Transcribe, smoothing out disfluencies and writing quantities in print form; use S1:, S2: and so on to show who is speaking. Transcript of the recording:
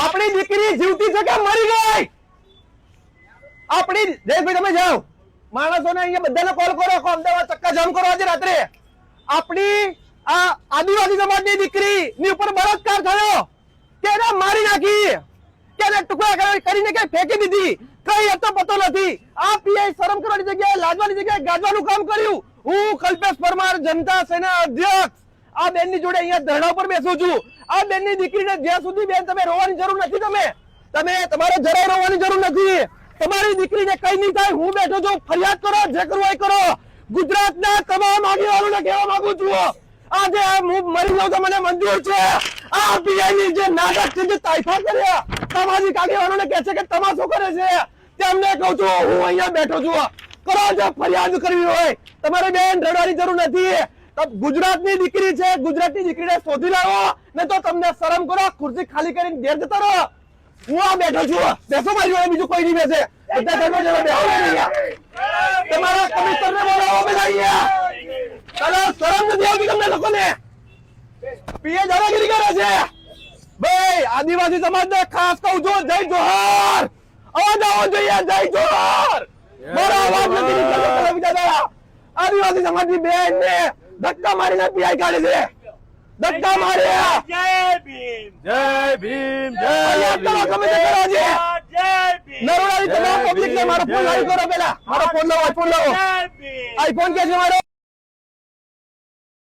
S1: આપણી દીકરી જીવતી છે કે મરી ગઈ? આપણી જયેશભાઈ તમે જાઓ, માણસોને અહીંયા બધાને કોલ કરો, આખો અમદાવાદ ચક્કા જામ કરો આજે રાત્રે. આપણી આ આદિવાસી સમાજની દીકરી ની ઉપર બળાત્કાર થયો, તેને મારી નાખી, તેને ટુકડા કરીને કે ફેંકી દીધી, કઈ હતો પતો નથી. આ પીઆઈ શરમ કરવાની જગ્યાએ લાજવાની જગ્યાએ ગાજવાનું કામ કર્યું. હું કલ્પેશ પરમાર, જનતા સેના અધ્યક્ષ, આ બેનની જોડે અહીંયા ધરણા ઉપર બેસું છું. આ બેનની દીકરીને જ્યાં સુધી બેન તમે રોવાની જરૂર નથી, તમે તમારે જરાય રોવાની જરૂર નથી. તમારી દીકરીને કઈ નહીં થાય, હું બેઠો છું, ફરિયાદ કરો, જે કરવું એ કરો. ગુજરાતના તમામ આગેવાનોને કહેવા માંગુ છું, આજે હું મરી જાઉં તો મને મંજૂર છે. આ પીઆઈની જે નાટક છે, જે તાઇફા કર્યા, સામાજિક આગેવાનોને કહે છે કે તમાશો કરે છે, તેમને કહું છું હું અહીંયા બેઠો છું. કરો, જો ફરિયાદ કરવી હોય તમારે બેન રડવાની જરૂર નથી. ગુજરાતની દીકરી છે, ગુજરાતની દીકરીને શોધી લાવો, ને તો તમને શરમ કરો, ખુરશી ખાલી કરીને ઘેર જતા રહો. હું આ બેઠો છું, બેસો મારી જોડે, બીજું કોઈ નહીં બેસે. બધા ધર્મો જેવા બેહો અહીંયા. તમારા કમિશનરને બોલાવો બધા અહીંયા. ચાલો, શરમ નથી આવતી તમને લોકોને? પીએ દાદાગીરી કરે છે. ભાઈ આદિવાસી સમાજને ખાસ કહું છું, જય જોહાર. અવાજ આવવો જોઈએ, જય જોહાર. મારો અવાજ નથી નીકળતો દાદા. આદિવાસી સમાજની બેન ને ધક્કા મારીને પીઆઈ કાઢે છે, ધક્કા માર્યા.
S2: જય ભીમ,
S3: જય ભીમ,
S1: નરોડાની તમામ પબ્લિક ને મારો ફોન લાવી કરો. પેલા મારો ફોન લાવો, આઈફોન લાવો.
S2: જય ભીમ.
S1: આઈફોન કે છે મારો?